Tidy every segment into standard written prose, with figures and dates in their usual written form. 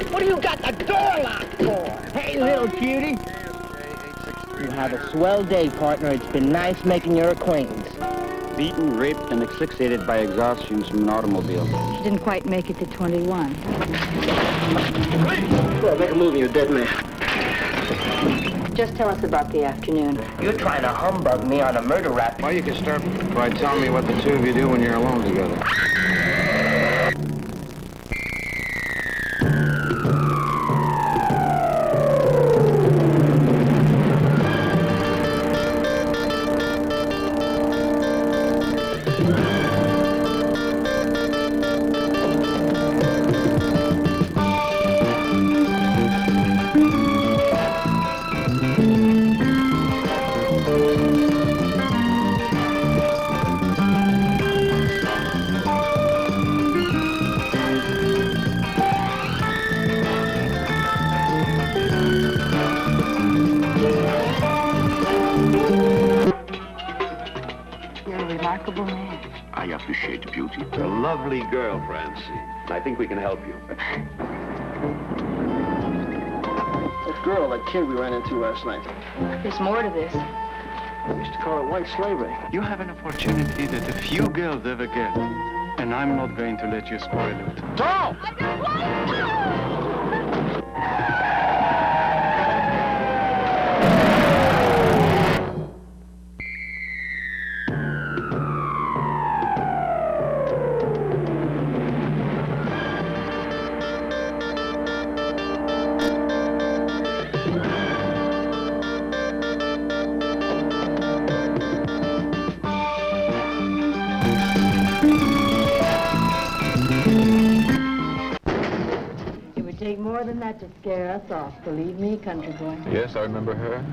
What do you got the door locked for? Hey, little cutie. You have a swell day, partner. It's been nice making your acquaintance. Beaten, raped, and asphyxiated by exhaustion from an automobile. She didn't quite make it to 21. Well, make a move, you're a dead man. Just tell us about the afternoon. You're trying to humbug me on a murder rap. Well, you can start by telling me what the two of you do when you're alone together. Lovely girl, Francie. I think we can help you. That girl, that kid we ran into last night. There's more to this. We used to call it white slavery. You have an opportunity that a few girls ever get, and I'm not going to let you spoil it. Tom! More than that to scare us off. Believe me, country boy. Yes, I remember her.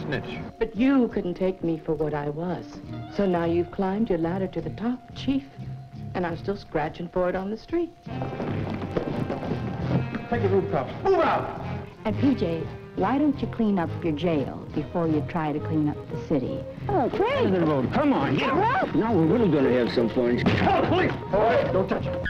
Snitch. But you couldn't take me for what I was. So now you've climbed your ladder to the top, Chief. And I'm still scratching for it on the street. Take your roof cups. Move out! And PJ, why don't you clean up your jail before you try to clean up the city? Oh, great! End of the road. Come on, get up! Now we're really gonna have some fun. Oh, please! All right, don't touch it.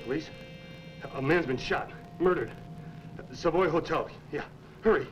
Police? A man's been shot, murdered. At the Savoy Hotel. Yeah, hurry.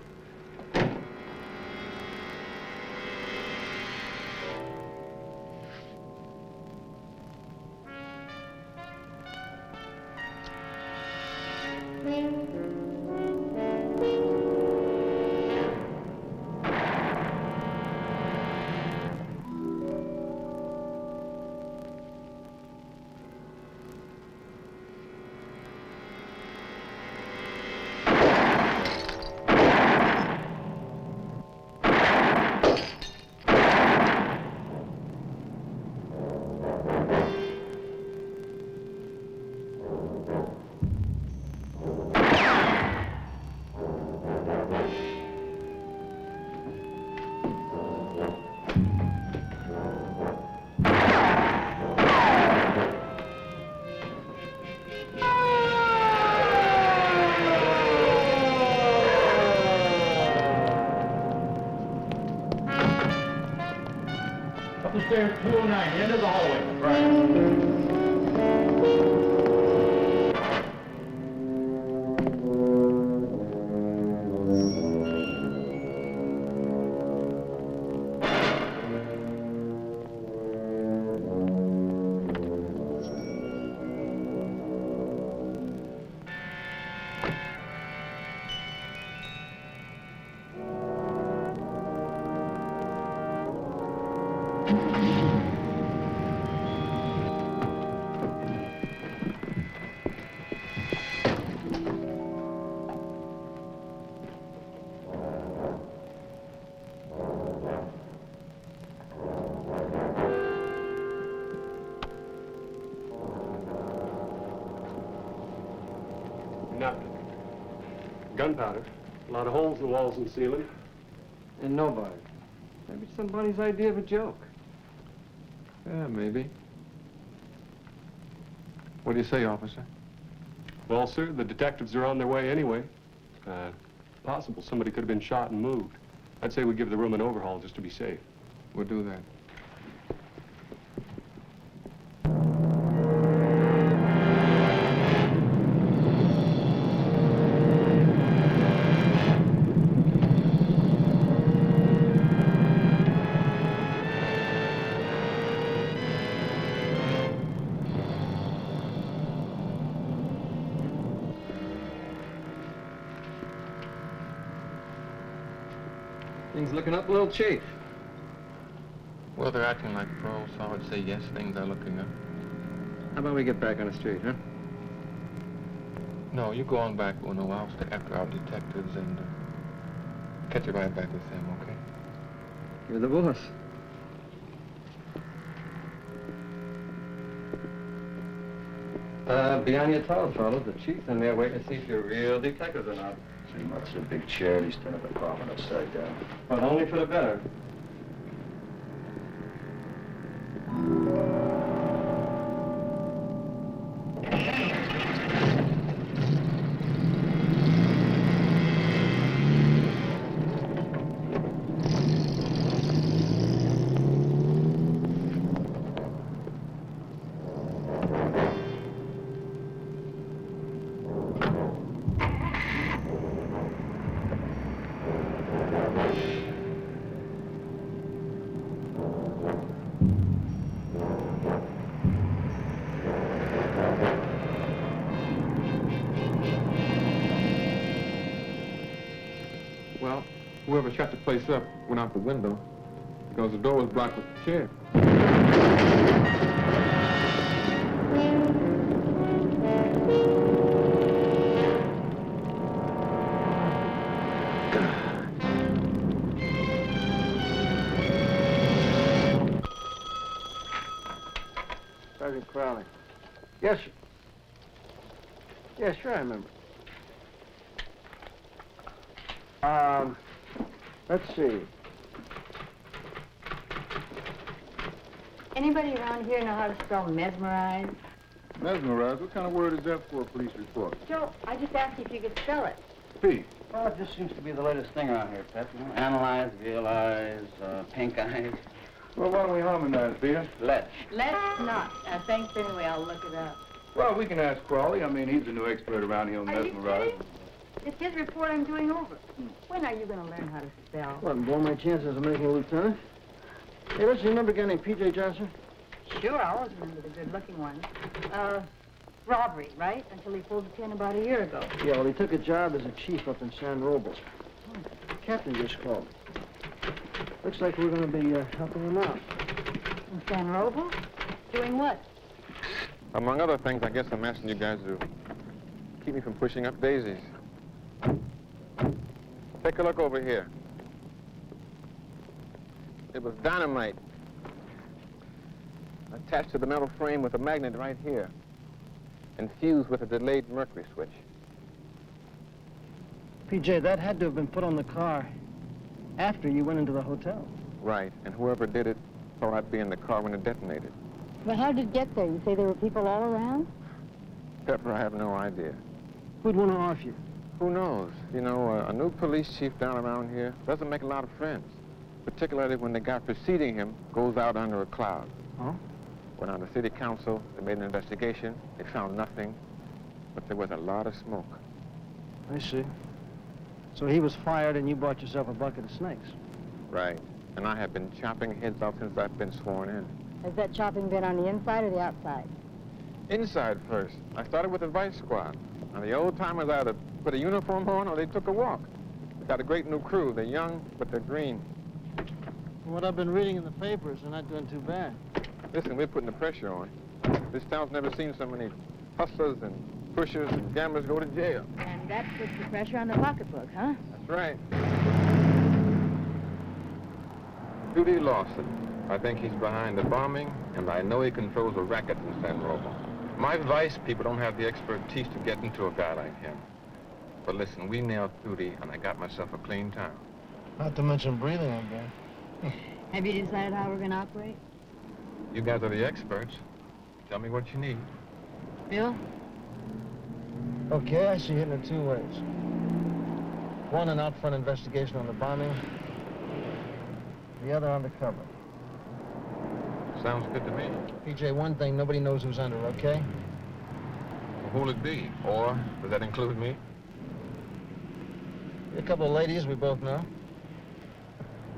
Upstairs 209, end of the hallway. Right. Nothing. Gunpowder. A lot of holes in the walls and ceiling. And nobody. Maybe somebody's idea of a joke. Yeah, maybe. What do you say, officer? Well, sir, the detectives are on their way anyway. Possible somebody could have been shot and moved. I'd say we give the room an overhaul just to be safe. We'll do that. Things looking up a little, Chief. Well, they're acting like pros, so I would say yes, things are looking up. How about we get back on the street, huh? No, you go on back for a while. I'll stay after our detectives and catch you right back with them, okay? You're the boss. Be on your toes, fellas. The chief's in there waiting to see if you're real detectives or not. Seems like it's a big charity stand up apartment upside down. But only for the better. Well, whoever shut the place up went out the window because the door was blocked with the chair. Sergeant Crowley. Yes, sir. Yeah, sure, I remember. Let's see. Anybody around here know how to spell mesmerize? Mesmerized? What kind of word is that for a police report? Joe, I just asked you if you could spell it. P. Well, it just seems to be the latest thing around here, Pep. You know, analyze, realize, pink eyes. Well, why don't we harmonize, Peter? Let's. Let's not. Thanks anyway, I'll look it up. Well, we can ask Crowley. I mean, he's the new expert around here on Are you mesmerized. kidding? It's his report I'm doing over. When are you going to learn how to spell? What, blow my chances of making a lieutenant? Hey, listen, you remember a guy named P.J. Johnson? Sure, I always remember the good-looking one. Robbery, right? Until he pulled the pin about a year ago. Yeah, well, he took a job as a chief up in San Robles. The captain just called. Looks like we're going to be helping him out. In San Robles? Doing what? Among other things, I guess I'm asking you guys to keep me from pushing up daisies. Take a look over here. It was dynamite attached to the metal frame with a magnet right here and fused with a delayed mercury switch. P.J., that had to have been put on the car after you went into the hotel. Right, and whoever did it thought I'd be in the car when it detonated. But how did it get there? You say there were people all around? Pepper, I have no idea. Who'd want to off you? Who knows? You know, a new police chief down around here doesn't make a lot of friends. particularly when the guy preceding him goes out under a cloud. Huh? When on the city council, they made an investigation. They found nothing, but there was a lot of smoke. I see. So he was fired and you bought yourself a bucket of snakes. Right. And I have been chopping heads off since I've been sworn in. Has that chopping been on the inside or the outside? Inside first. I started with the vice squad. Now, the old-timers either put a uniform on or they took a walk. We got a great new crew. They're young, but they're green. From what I've been reading in the papers, they're not doing too bad. Listen, we're putting the pressure on. This town's never seen so many hustlers and pushers and gamblers go to jail. And that puts the pressure on the pocketbook, huh? That's right. Tutti Lawson. I think he's behind the bombing, and I know he controls a racket in San Robo. My vice people don't have the expertise to get into a guy like him. But listen, we nailed Tutti, and I got myself a clean town. Not to mention breathing again. Have you decided how we're going to operate? You guys are the experts. Tell me what you need. Bill? Okay, I see it in two ways. One, an out-front investigation on the bombing. The other undercover. Sounds good to me. PJ, one thing, nobody knows who's under, okay? Well, who'll it be? Or does that include me? A couple of ladies we both know.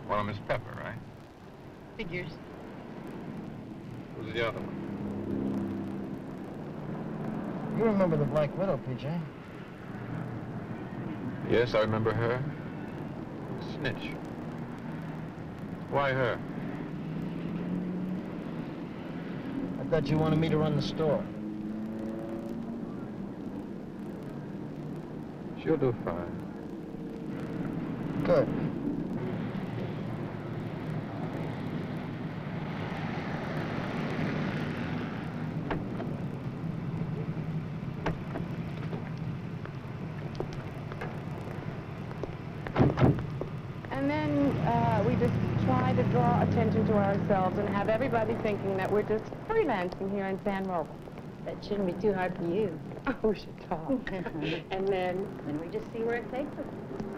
One of Miss Pepper, right? Figures. Who's the other one? You remember the Black Widow, PJ? Yes, I remember her. Snitch. Why her? I thought you wanted me to run the store. She'll do fine. Good. And then we just try to draw attention to ourselves and have everybody thinking that we're just freelancing here in San Robo. That shouldn't be too hard for you. Oh, she talks. And then we just see where it takes us.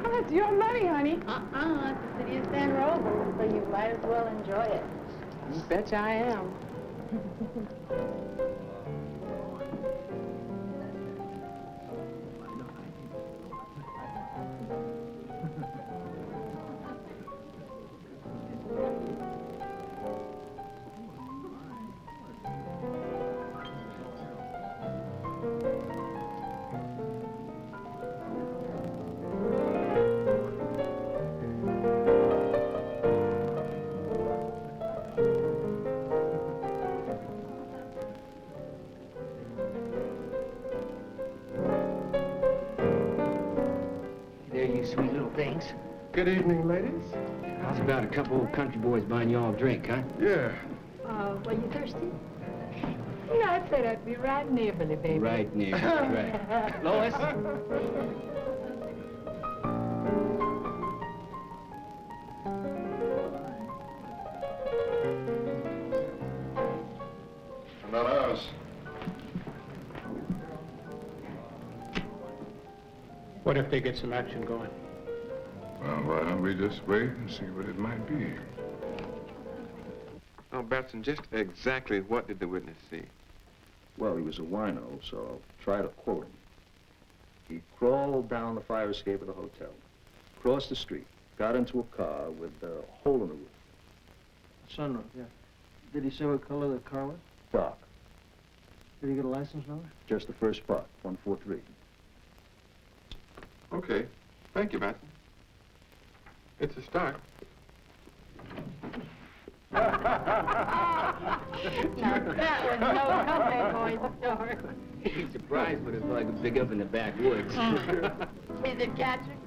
oh, it's your money, honey. It's the city of San Robo, so you might as well enjoy it. You betcha I am. Sweet little things. Good evening, ladies. How's about a couple of country boys buying you all a drink, huh? Yeah. Were you thirsty? Yeah, I'd say that'd be right neighborly, baby. Right, neighbor. Right. Lois? Not ours. What if they get some action going? Well, why don't we just wait and see what it might be? Oh, Batson, just exactly what did the witness see? Well, he was a wino, so I'll try to quote him. He crawled down the fire escape of the hotel, crossed the street, got into a car with a hole in the roof. Sunroof, yeah. Did he say what color the car was? Dark. Did he get a license number? Just the first part, 143. Okay. Thank you, Batson. It's a start. Now that was no Cowboy Boys story. He's surprised, but it's like a big up in the backwoods. Is it catching?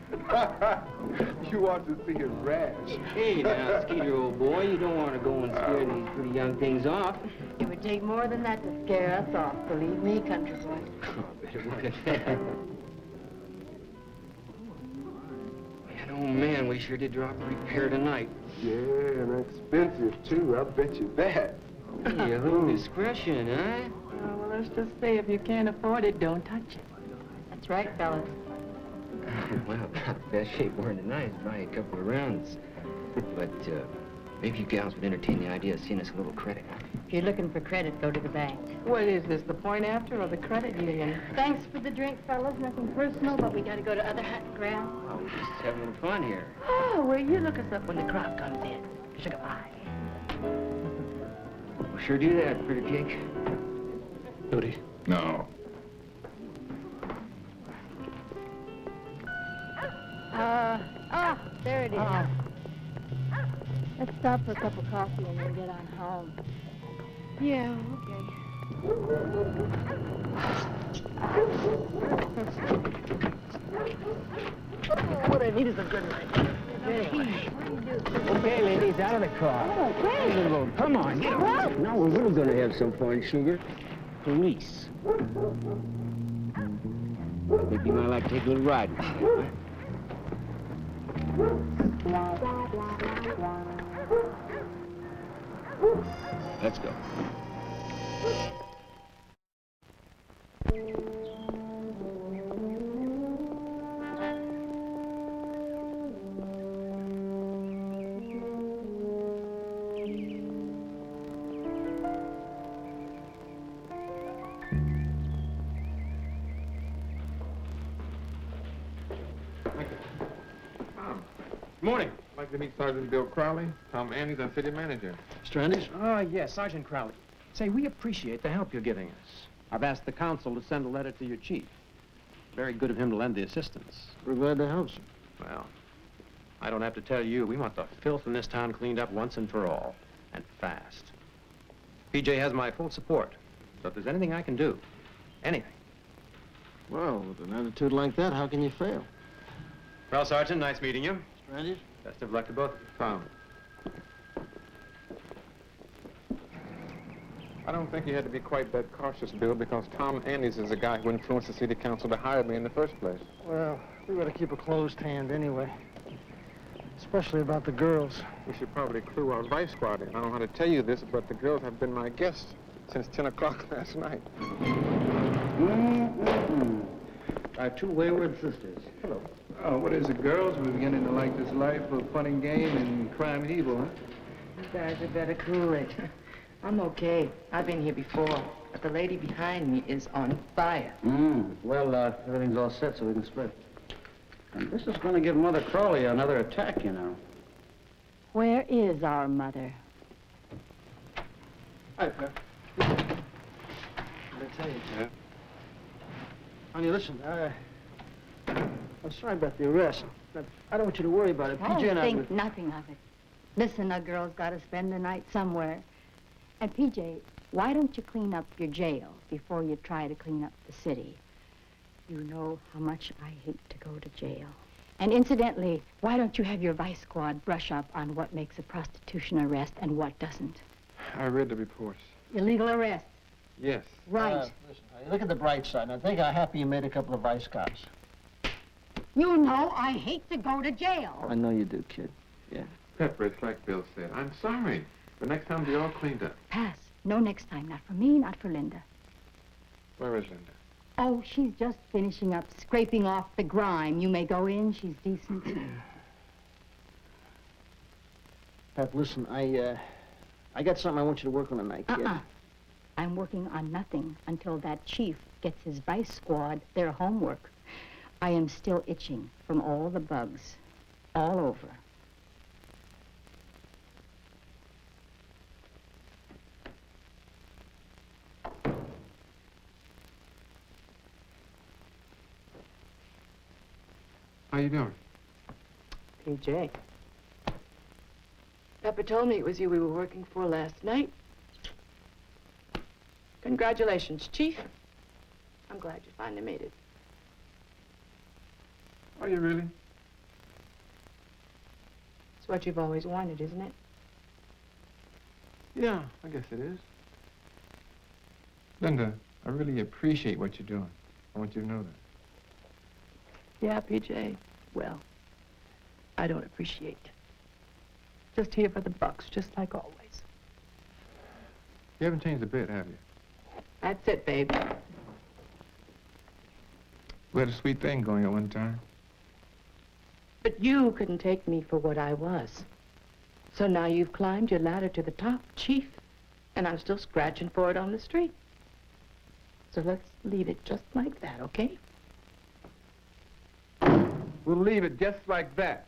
You ought to see his rash. Hey, now, Skeeter, old boy, you don't want to go and scare these pretty young things off. It would take more than that to scare us off. Believe me, country boy. Oh, better look at that. Oh, man, we sure did drop a repair tonight. Yeah, and expensive, too. I bet you that. Hey, a little discretion, huh? Well, let's just say if you can't afford it, don't touch it. That's right, fellas. Well, about the best shape we're in tonight is buy a couple of rounds. But maybe you gals would entertain the idea of seeing us a little credit. If you're looking for credit, go to the bank. What is this, the point after or the credit union? Thanks for the drink, fellas. Nothing personal, but we gotta go to other ground. Oh, we're just having a little fun here. Oh, well, you look us up when the crowd comes in. Sugar pie. We'll sure do that, pretty cake. Tutti. No. There it is. Let's stop for a cup of coffee and then get on home. Yeah, okay. What I need is a good night. Okay, ladies, out of the car. Oh, great. Come on, get out. Now we're really going to have some fun, sugar. Police. Maybe you might like to take a little ride with me, huh? Let's go. Morning. I'd like to meet Sergeant Bill Crowley. Tom Andy's our city manager. Stranders? Oh, yes, Sergeant Crowley. Say, we appreciate the help you're giving us. I've asked the council to send a letter to your chief. Very good of him to lend the assistance. We're glad to help, sir. Well, I don't have to tell you, we want the filth in this town cleaned up once and for all, and fast. PJ has my full support, so if there's anything I can do, anything. Well, with an attitude like that, how can you fail? Well, Sergeant, nice meeting you. Stranders? Best of luck to both of you. Tom. I don't think you had to be quite that cautious, Bill, because Tom Andes is the guy who influenced the city council to hire me in the first place. Well, we better keep a closed hand anyway. Especially about the girls. We should probably clue our vice squad in. I don't know how to tell you this, but the girls have been my guests since 10 o'clock last night. Our two wayward sisters. Hello. Oh, what is it, girls? We're beginning to like this life of fun and game and crime and evil, huh? You guys had better cool it. I'm okay. I've been here before, but the lady behind me is on fire. Well, everything's all set so we can split. And this is going to give Mother Crowley another attack, you know. Where is our mother? Hi, Pep. What did I tell you? Yeah? Honey, listen, I'm sorry about the arrest, but I don't want you to worry about it. PJ and I Think nothing of it. Listen, a girl's got to spend the night somewhere. And PJ, why don't you clean up your jail before you try to clean up the city? You know how much I hate to go to jail. And incidentally, why don't you have your vice squad brush up on what makes a prostitution arrest and what doesn't? I read the reports. Illegal arrest. Yes. Right. Listen, honey, look at the bright side, and I think I'm happy you made a couple of vice cops. You know I hate to go to jail. I know you do, kid. Yeah. Pepper, it's like Bill said. I'm sorry. The next time you're all cleaned up. Pass. No next time. Not for me, not for Linda. Where is Linda? Oh, she's just finishing up, scraping off the grime. You may go in. She's decent. Pep, listen, I got something I want you to work on tonight, kid. I'm working on nothing until that chief gets his vice squad their homework. I am still itching from all the bugs, all over. How you doing? PJ. Pepper told me it was you we were working for last night. Congratulations, Chief. I'm glad you finally made it. Are you really? It's what you've always wanted, isn't it? Yeah, I guess it is. Linda, I really appreciate what you're doing. I want you to know that. Yeah, PJ. Well, I don't appreciate. Just here for the bucks, just like always. You haven't changed a bit, have you? That's it, babe. We had a sweet thing going at one time. But you couldn't take me for what I was. So now you've climbed your ladder to the top, Chief, and I'm still scratching for it on the street. So let's leave it just like that, okay? We'll leave it just like that.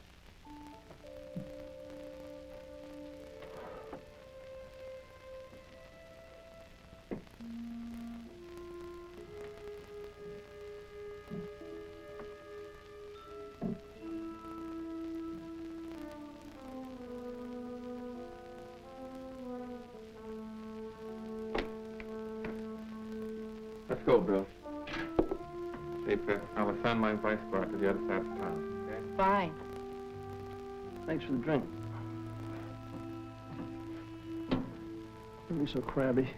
Let's go, Bill. Hey, Pip, I'll assign my vice guard to the other side of town, okay? Fine. Thanks for the drink. Don't be so crabby.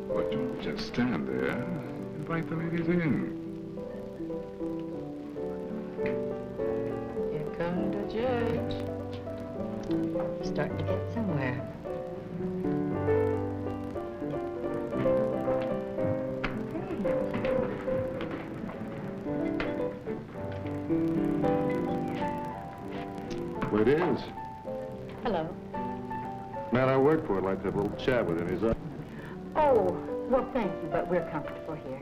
Well, don't just stand there. Invite the ladies in. Here comes the judge. Starting to get somewhere. What it is? Hello. Man I work for would like to have a little chat with him. He's up. Oh, well, thank you, but we're comfortable here.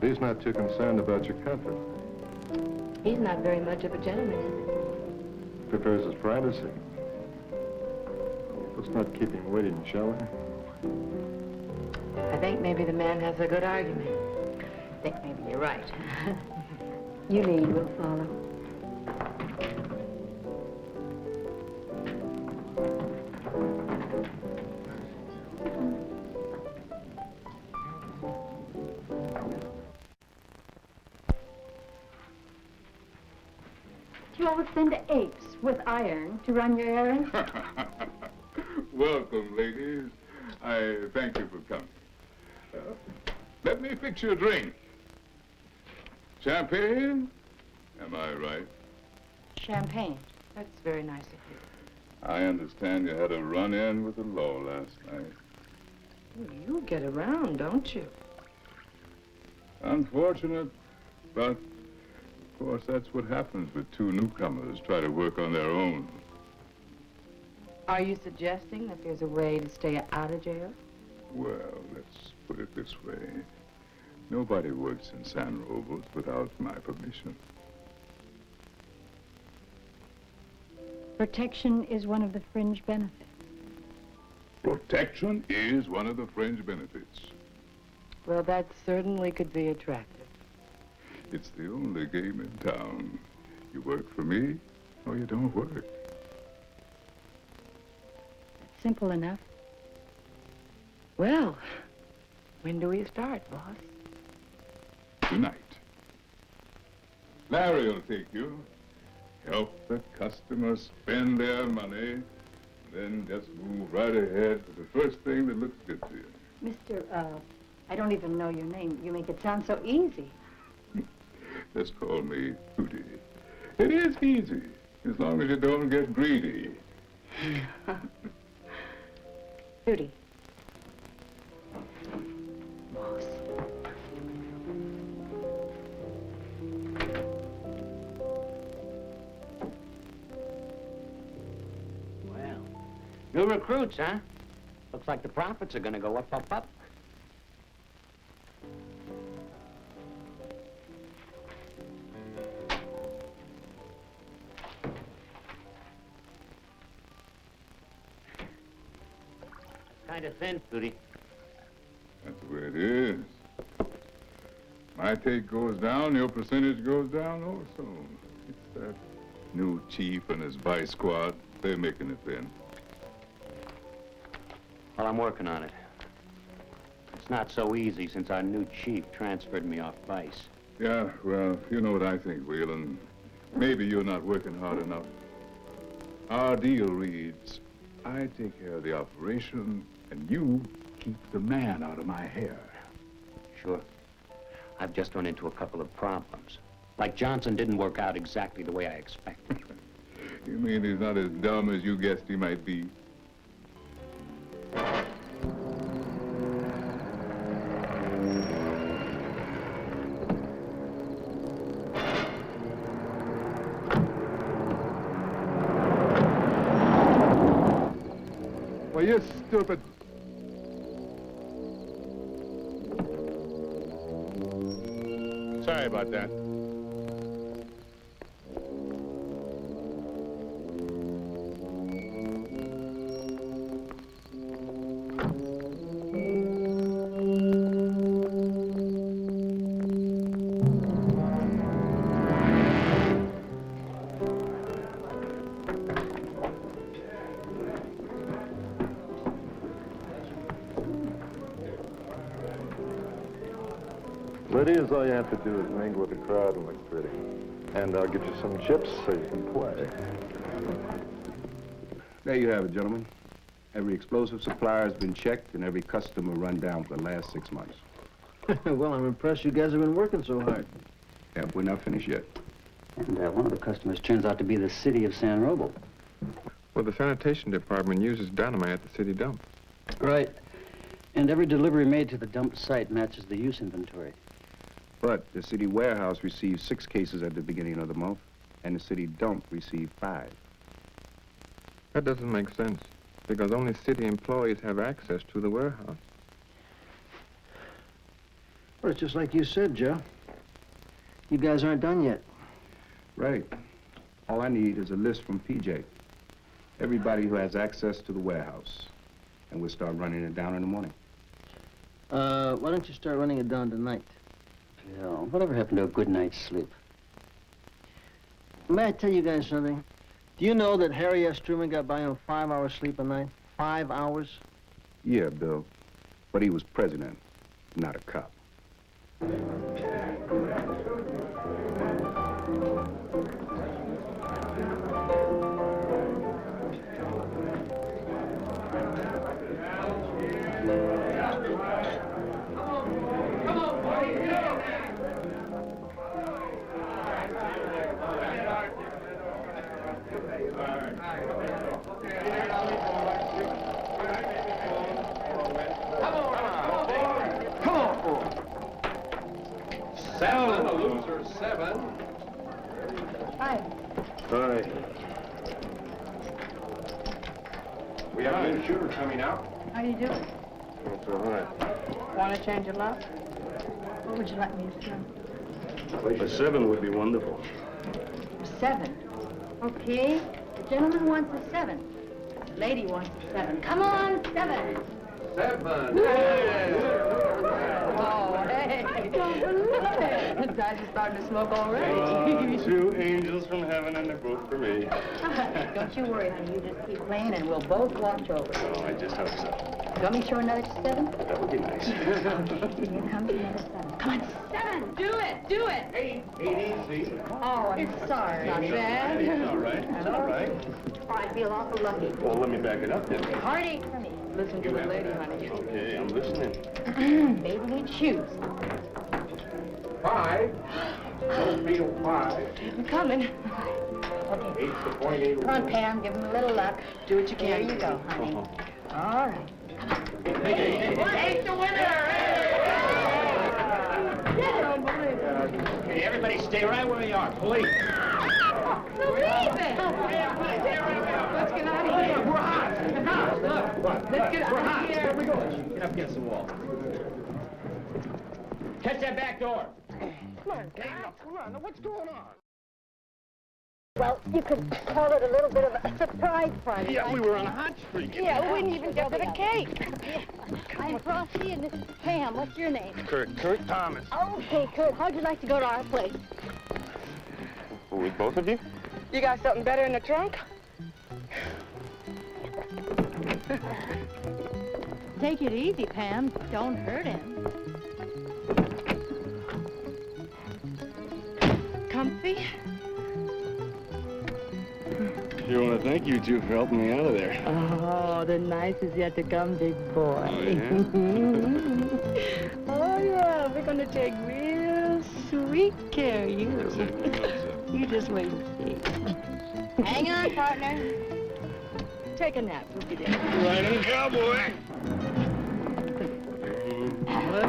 He's not too concerned about your comfort. He's not very much of a gentleman, is he? Prefers his privacy. Let's not keep him waiting, shall we? I think maybe the man has a good argument. I think maybe you're right. You lead, we'll follow. You always send to apes with iron to run your errands? Welcome, ladies. I thank you for coming. Let me fix you a drink. Champagne? Am I right? Champagne. That's very nice of you. I understand you had a run-in with the law last night. Well, you get around, don't you? Unfortunate, but of course that's what happens when two newcomers try to work on their own. Are you suggesting that there's a way to stay out of jail? Well, let's put it this way. Nobody works in San Robles without my permission. Protection is one of the fringe benefits. Protection is one of the fringe benefits. Well, that certainly could be attractive. It's the only game in town. You work for me, or you don't work. Simple enough. Well, when do we start, boss? Tonight. Larry will take you. Help the customers spend their money, then just move right ahead to the first thing that looks good to you. Mr., I don't even know your name. You make it sound so easy. Just call me Tutti. It is easy, as long as you don't get greedy. Tutti. Boss. Well, new recruits, huh? Looks like the profits are gonna go up, up, up. Kind of thin, Tutti. That's the way it is. My take goes down, your percentage goes down also. It's that new chief and his vice squad. They're making it thin. Well, I'm working on it. It's not so easy since our new chief transferred me off vice. Yeah, well, you know what I think, Whelan. Maybe you're not working hard enough. Our deal reads, I take care of the operation, and you keep the man out of my hair. Sure. I've just run into a couple of problems. Like Johnson didn't work out exactly the way I expected. You mean he's not as dumb as you guessed he might be? Well, you stupid... Sorry about that. Lydia's all you have to do is mingle with the crowd and look pretty. And I'll get you some chips so you can play. There you have it, gentlemen. Every explosive supplier has been checked and every customer run down for the last 6 months. Well, I'm impressed you guys have been working so hard. Yeah, we're not finished yet. And one of the customers turns out to be the city of San Roble. Well, the sanitation department uses dynamite at the city dump. Right. And every delivery made to the dump site matches the use inventory. But the city warehouse received 6 cases at the beginning of the month, and the city dump received 5. That doesn't make sense, because only city employees have access to the warehouse. Well, it's just like you said, Joe. You guys aren't done yet. Right. All I need is a list from PJ. Everybody who has access to the warehouse. And we'll start running it down in the morning. Why don't you start running it down tonight? Yeah, whatever happened to a good night's sleep? May I tell you guys something? Do you know that Harry S. Truman got by on 5 hours sleep a night? 5 hours? Yeah, Bill. But he was president, not a cop. Seven, a loser, 7. Hi. Hi. We have a new shooter coming out. How you doing? That's all right. Want to change your luck? What would you like me to do? A 7 would be wonderful. 7. Okay. The gentleman wants a 7. The lady wants a 7. Come on, 7. 7. Oh, hey. The guys are starting to smoke already. 2 angels from heaven and they're both for me. Don't you worry, honey. You just keep playing and we'll both watch over. Oh, I just hope so. You want me to show another 7? That would be nice. Here comes another 7. Come on, 7. Do it, do it. 8 easy. Oh, I'm sorry. Not bad. It's all right. It's all right. Oh, I feel awful lucky. Well, let me back it up then. Heartache for me. Listen to the lady, honey. Okay, I'm listening. Baby needs shoes. 5. Don't feel 5. I'm coming. 8 to 0.8. Come on, Pam. Give him a little luck. Do what you can. Here you go, honey. All right. Hey, the winner! Okay, everybody stay right where you are, please. So leave it. Let's get out of here. We're hot. Let's get out of here. Here we go. Get up against the wall. Catch that back door. Come on, guys. Come on. What's going on? Well, you could call it a little bit of a surprise party. Yeah, we were on a hot streak. Yeah, we didn't even get to the cake. I'm Frosty, and this is Pam. What's your name? Curt Thomas. Okay, Curt. How'd you like to go to our place? With both of you? You got something better in the trunk? Take it easy, Pam. Don't hurt him. Comfy? Sure want to thank you two for helping me out of there. Oh, the night is yet to come, big boy. Oh, yeah? Oh, yeah. We're going to take real sweet care, you. You just wait and see. Hang on, partner. Take a nap. We'll be there. Right on, cowboy.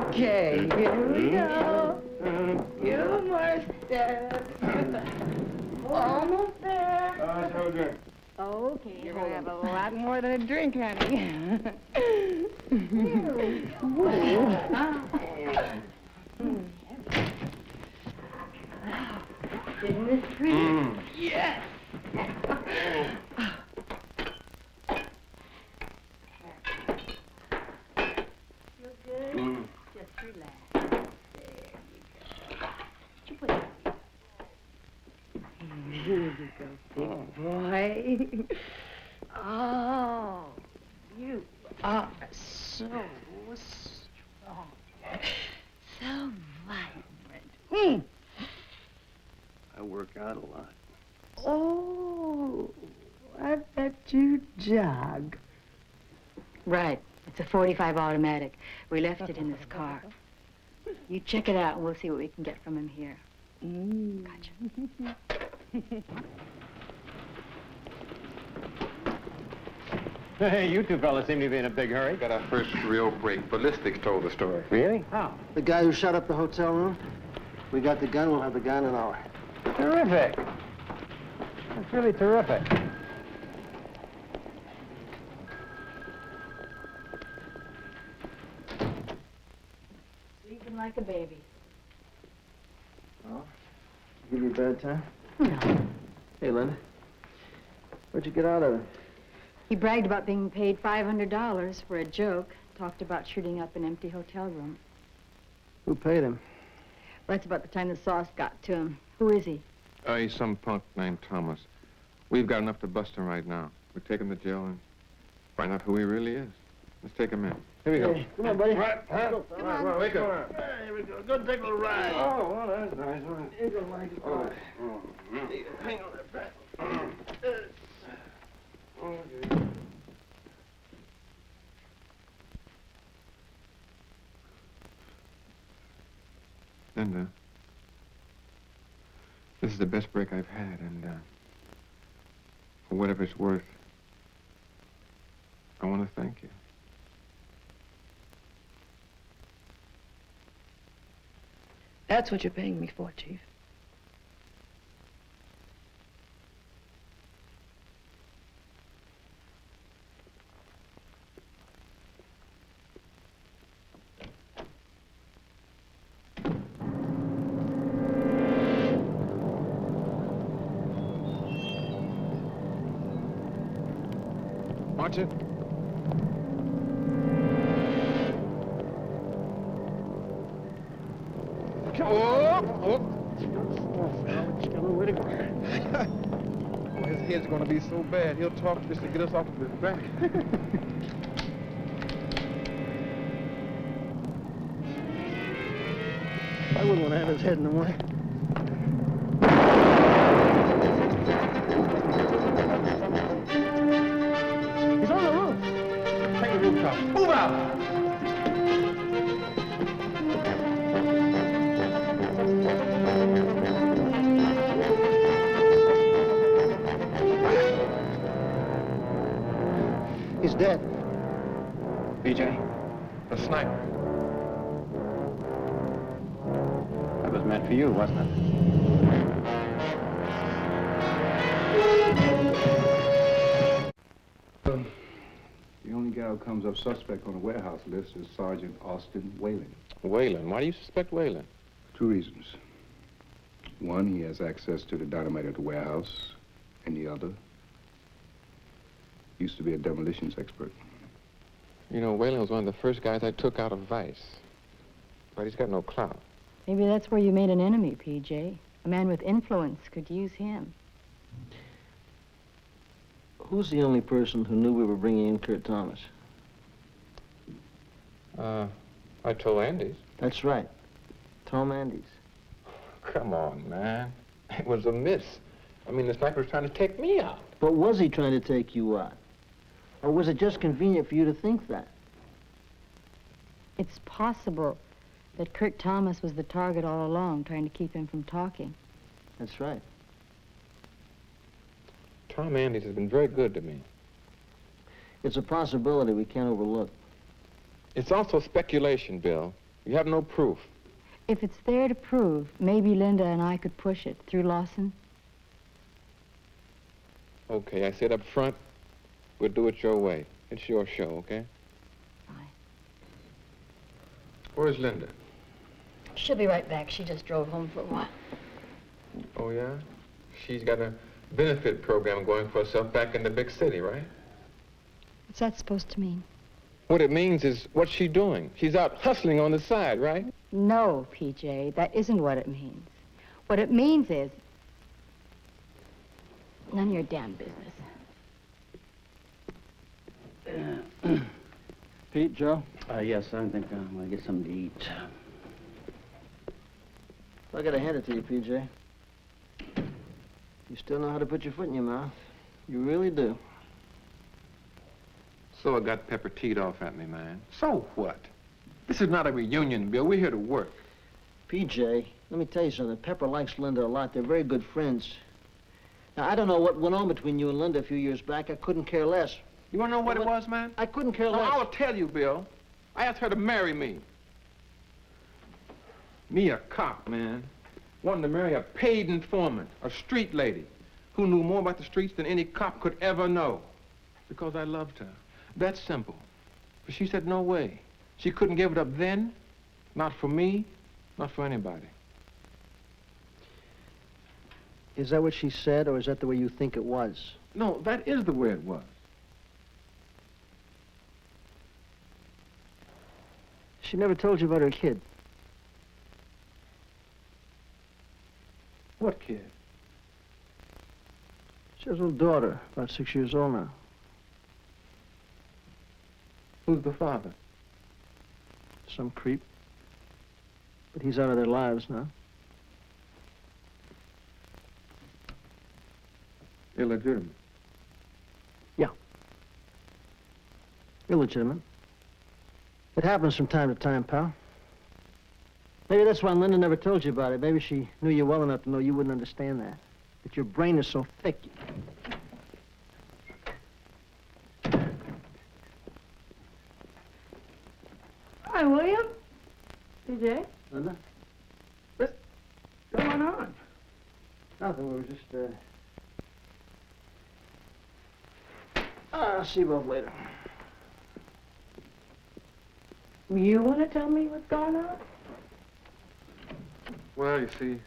Okay, here we go. Few more steps. Almost there. Okay, you're gonna have a lot more than a drink, honey. Isn't this pretty? Yes. Feel good? Just relax. There you go. Here you go, big boy. Oh, you are so strong. So vibrant. I work out a lot. Oh, I bet you jog. Right. It's a 45 automatic. We left it in this car. You check it out, and we'll see what we can get from him here. Gotcha. Hey, you two fellas seem to be in a big hurry. Got our first real break. Ballistics told the story. Really? How? The guy who shot up the hotel room? We got the gun, we'll have the guy in an hour. Terrific. That's really terrific. Sleeping like a baby. Oh? Give you a bad time? No. Hey, Linda. Where'd you get out of it? He bragged about being paid $500 for a joke. Talked about shooting up an empty hotel room. Who paid him? Well, that's about the time the sauce got to him. Who is he? He's some punk named Thomas. We've got enough to bust him right now. We'll take him to jail and find out who he really is. Let's take him in. Here we go. Hey, come on, buddy. Right, huh? Come on, wake up. Here we go. Go take a little ride. Oh, well, that's nice. You're gonna like it. Oh. Hang on that back. Linda, this is the best break I've had, and for whatever it's worth, I want to thank you. That's what you're paying me for, Chief. Watch it. Come on. He's got nowhere to go. His head's going to be so bad, he'll talk just to get us off of his back. I wouldn't want to have his head in the way. He's on the roof. Take the rooftop. Move out! He's dead. PJ, The sniper. that was meant for you, wasn't it? The only guy who comes up suspect on the warehouse list is Sergeant Austin Whelan. Whelan. Why do you suspect Whelan? 2 reasons. One, he has access to the dynamite at the warehouse, and the other, used to be a demolitions expert. You know, Whelan was one of the first guys I took out of Vice. But he's got no clout. Maybe that's where you made an enemy, PJ. A man with influence could use him. Who's the only person who knew we were bringing in Curt Thomas? I told Andes. That's right. Tom Andes. Come on, man. It was a miss. I mean, the sniper was trying to take me out. But was he trying to take you out? Or was it just convenient for you to think that? It's possible that Curt Thomas was the target all along, trying to keep him from talking. That's right. Tom Andes has been very good to me. It's a possibility we can't overlook. It's also speculation, Bill. You have no proof. If it's there to prove, maybe Linda and I could push it through Lawson. Okay, I said up front, we'll do it your way. It's your show, okay? Fine. Where's Linda? She'll be right back. She just drove home for a while. Oh, yeah? She's got a benefit program going for herself back in the big city, right? What's that supposed to mean? What it means is, what's she doing? She's out hustling on the side, right? No, PJ, that isn't what it means. What it means is none of your damn business. Pete, Joe? Yes, I think I'm gonna get something to eat. I gotta hand it to you, PJ. You still know how to put your foot in your mouth. You really do. So it got pepper teed off at me, man. So what? This is not a reunion, Bill. We're here to work. PJ, let me tell you something. Pepper likes Linda a lot. They're very good friends. Now, I don't know what went on between you and Linda a few years back. I couldn't care less. You want to know what it was, man? I couldn't care less. I'll tell you, Bill. I asked her to marry me. Me, a cop, man. Wanted to marry a paid informant, a street lady, who knew more about the streets than any cop could ever know. Because I loved her. That's simple. But she said no way. She couldn't give it up then. Not for me, not for anybody. Is that what she said, or is that the way you think it was? No, that is the way it was. She never told you about her kid. What kid? She has a little daughter, about 6 years old now. Who's the father? Some creep. But he's out of their lives now. Illegitimate. Yeah. Illegitimate. It happens from time to time, pal. Maybe that's why Linda never told you about it. Maybe she knew you well enough to know you wouldn't understand that. That your brain is so thick. Hi, William. PJ. Linda? What's going on? Nothing. We were just, I'll see you both later. You want to tell me what's going on? Well, you see,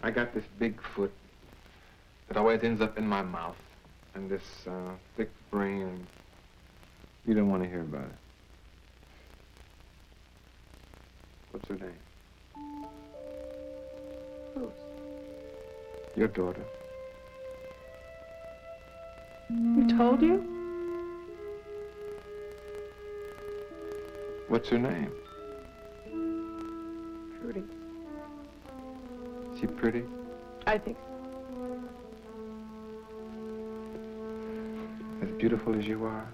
I got this big foot that always ends up in my mouth, and this thick brain, and you don't want to hear about it. What's her name? Whose? Your daughter. Who told you? What's her name? Trudy. Is she pretty? I think As beautiful as you are?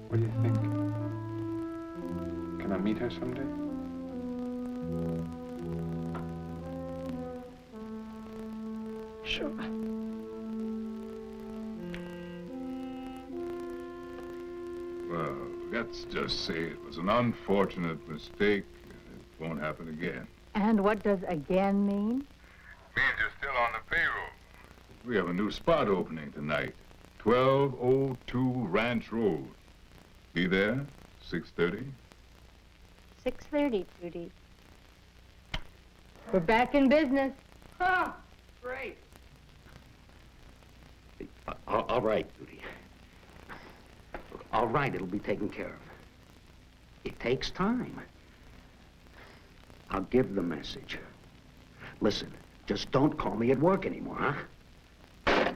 What do you think? Can I meet her someday? Sure. Well, let's just say it was an unfortunate mistake, and it won't happen again. And what does again mean? Means you're still on the payroll. We have a new spot opening tonight. 1202 Ranch Road. Be there, 6:30. 6:30, Trudy. We're back in business. Huh. Great. All right, Tutti. All right, it'll be taken care of. It takes time. I'll give the message. Listen, just don't call me at work anymore, huh?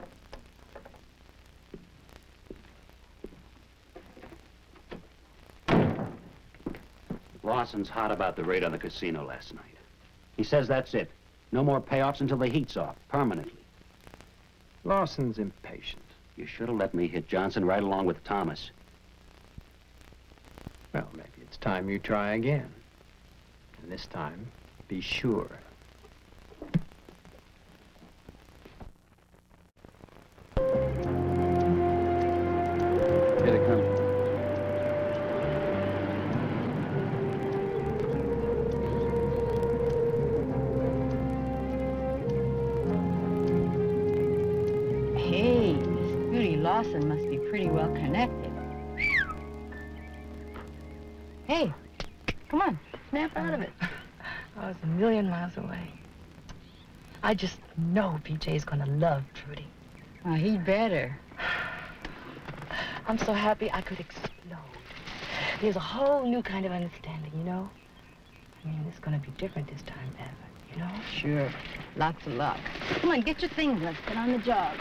Lawson's hot about the raid on the casino last night. He says that's it. No more payoffs until the heat's off, permanently. Lawson's impatient. You should have let me hit Johnson right along with Thomas. Well, maybe it's time you try again. And this time, be sure. Here they come. Hey, Miss Beauty Lawson must be pretty well connected. Hey, come on, snap out of it. I was a million miles away. I just know PJ's gonna love Trudy. Oh, he'd better. I'm so happy I could explode. There's a whole new kind of understanding, you know? I mean, it's gonna be different this time ever, you know? Sure. Lots of luck. Come on, get your things. Let's get on the job.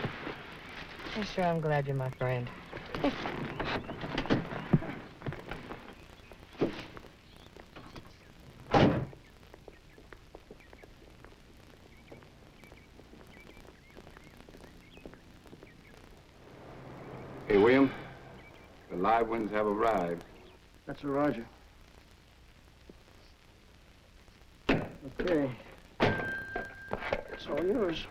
I'm sure I'm glad you're my friend. Hey, William, the live ones have arrived. That's a Roger. Okay. It's all yours.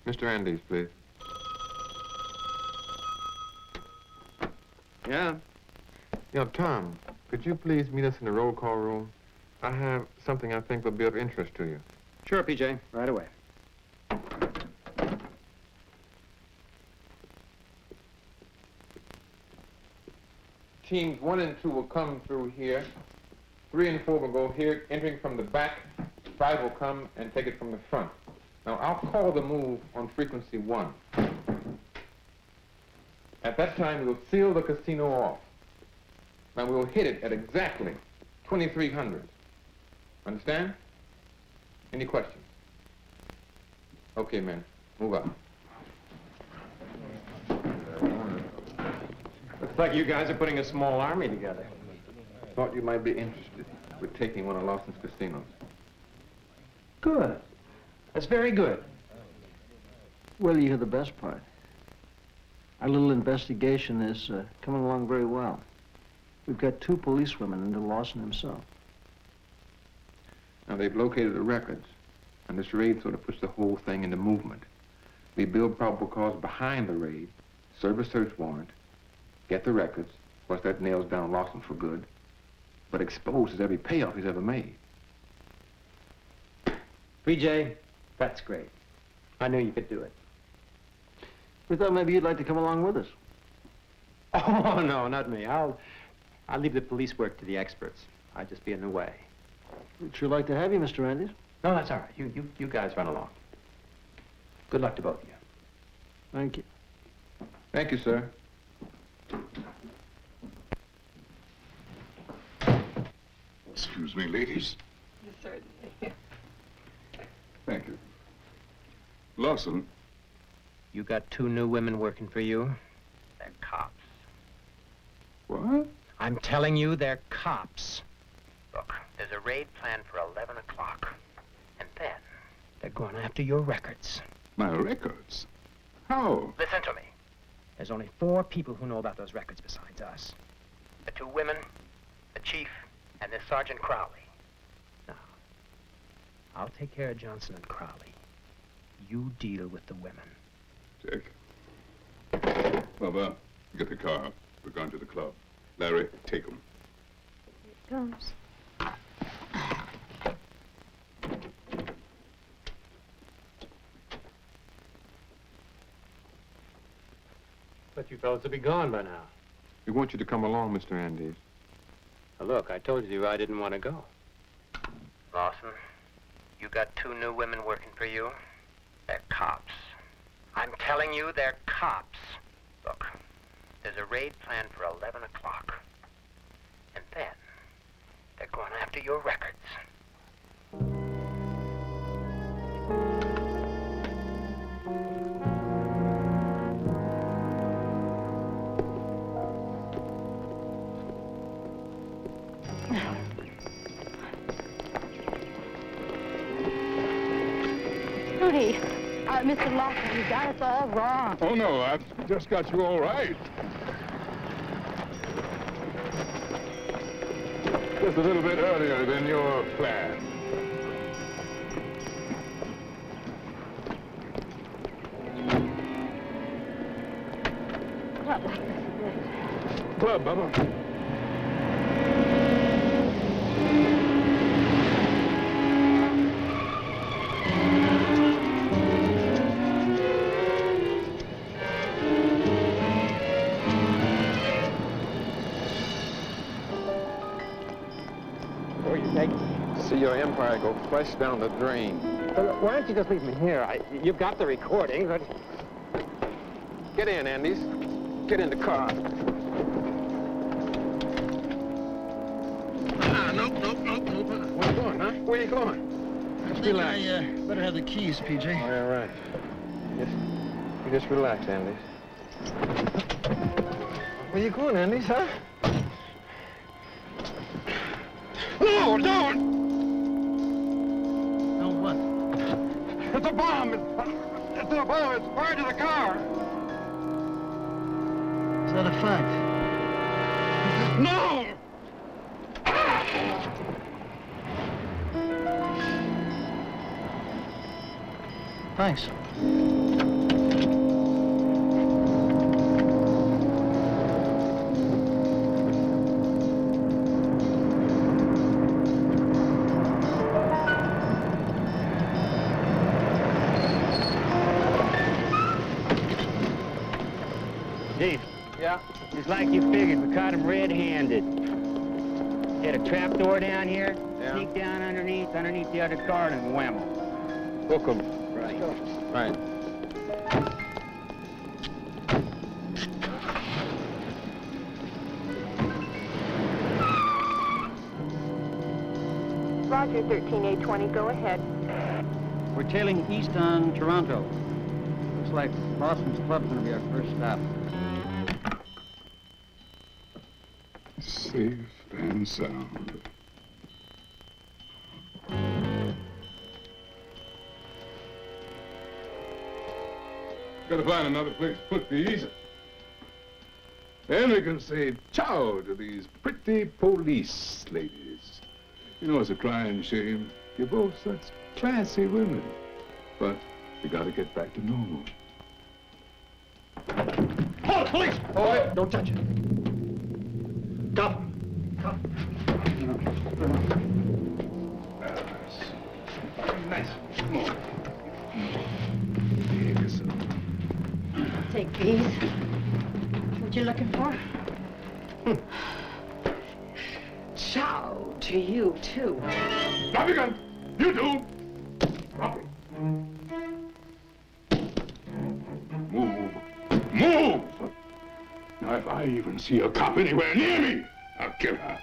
Mr. Andes, please. Yeah? Tom, could you please meet us in the roll call room? I have something I think will be of interest to you. Sure, PJ. Right away. Teams 1 and 2 will come through here. 3 and 4 will go here, entering from the back. 5 will come and take it from the front. Now, I'll call the move on frequency 1. At that time, we'll seal the casino off. Now, we'll hit it at exactly 2300. Understand? Any questions? Okay, men. Move up. Looks like you guys are putting a small army together. Thought you might be interested with taking one of Lawson's casinos. Good. That's very good. Well, you hear the best part. Our little investigation is coming along very well. We've got 2 policewomen and Lawson himself. Now, they've located the records, and this raid sort of puts the whole thing into movement. We build probable cause behind the raid, serve a search warrant, get the records, plus that nails down Lawson for good, but exposes every payoff he's ever made. PJ, that's great. I knew you could do it. We thought maybe you'd like to come along with us. Oh, no, not me. I'll leave the police work to the experts. I'd just be in the way. We'd sure like to have you, Mr. Andes. No, that's all right. You guys run along. Good luck to both of you. Thank you. Thank you, sir. Excuse me, ladies. Yes, certainly. Thank you. Lawson. You got 2 new women working for you? They're cops. What? I'm telling you, they're cops. Look, there's a raid planned for 11 o'clock. And then... They're going after your records. My records? How? Listen to me. There's only 4 people who know about those records besides us. The 2 women, the chief, and this Sergeant Crowley. Now, I'll take care of Johnson and Crowley. You deal with the women. Check. Bubba, get the car. We're going to the club. Larry, take him. Here it comes. But you fellas would be gone by now. We want you to come along, Mr. Andes. Now, look, I told you I didn't want to go. Lawson, you got 2 new women working for you? They're cops. I'm telling you, they're cops. Look, there's a raid planned for 11 o'clock. And then, they're going after your records. But, Mr. Lawson, you got us all wrong. Oh, no, I've just got you all right. Just a little bit earlier than your plan. Club, Bubba. What do you think? See your empire go flush down the drain. Why don't you just leave me here? You've got the recording, but... Get in, Andes. Get in the car. Nope. Where you going, huh? Where you going? Just relax. I better have the keys, PJ. All right. You just relax, Andes. Where you going, Andes, huh? No, don't! No what? It's a bomb! It's a bomb! It's fired to the car! Is that a fact? No! Thanks. Chief. Yeah? Just like you figured, we caught him red-handed. Hit a trapdoor down here, sneak down underneath the other car, and wham him. Hook 'em. Right. Right. Roger, 13A20, go ahead. We're tailing east on Toronto. Looks like Lawson's Club's gonna be our first stop. Safe and sound. Gotta find another place to put these. Then we can say ciao to these pretty police ladies. You know, it's a crying shame. You're both such classy women. But we gotta get back to normal. Hold it, police! Hold it! Don't touch it. Cuff. Nice. Come on. Behave yourself. Take these. What you looking for? Ciao to you, too. Drop your gun! You do! Drop it. Move. Move! Now, if I even see a cop anywhere near me, I'll kill her.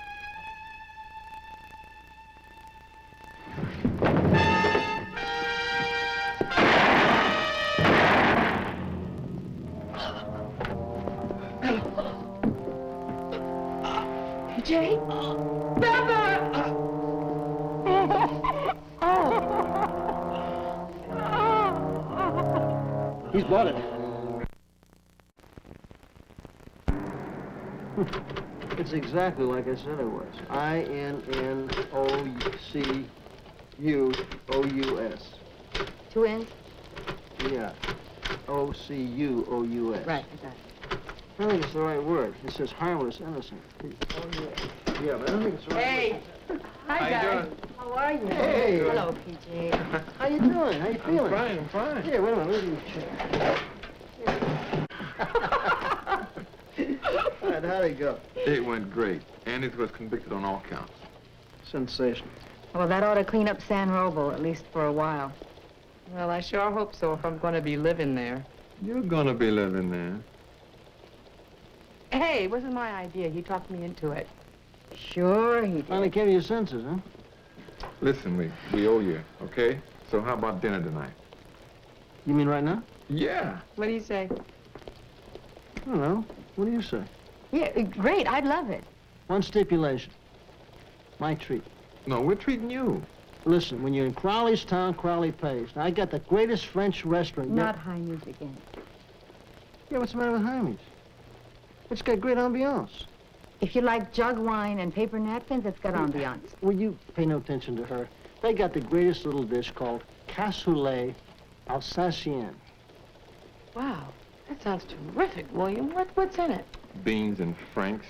PJ? Bubba! He's blooded. It's exactly like I said it was. INNOCUOUS. Two N's? Yeah. OCUOUS. Right, I got it. I don't think it's the right word. It says harmless, innocent. Yeah, but I don't think it's the right Hey! Hi, guys. How are you? Hey. Hello, PJ. How you doing? How you feeling? I'm fine. Here, wait a minute. Let me All right, how'd it go? It went great. Andes was convicted on all counts. Sensational. Well, that ought to clean up San Robo, at least for a while. Well, I sure hope so if I'm going to be living there. You're gonna be living there. Hey, it wasn't my idea. He talked me into it. Sure he did. Finally came to your senses, huh? Listen, we owe you, okay? So how about dinner tonight? You mean right now? Yeah. What do you say? I don't know. What do you say? Yeah, great. I'd love it. One stipulation. My treat. No, we're treating you. Listen, when you're in Crowley's town, Crowley pays. Now, I got the greatest French restaurant. Not Heine's again. Yeah, what's the matter with Heine's? It's got great ambiance. If you like jug wine and paper napkins, it's got ambiance. Will you pay no attention to her? They got the greatest little dish called cassoulet Alsacien. Wow, that sounds terrific, William. What's in it? Beans and franks.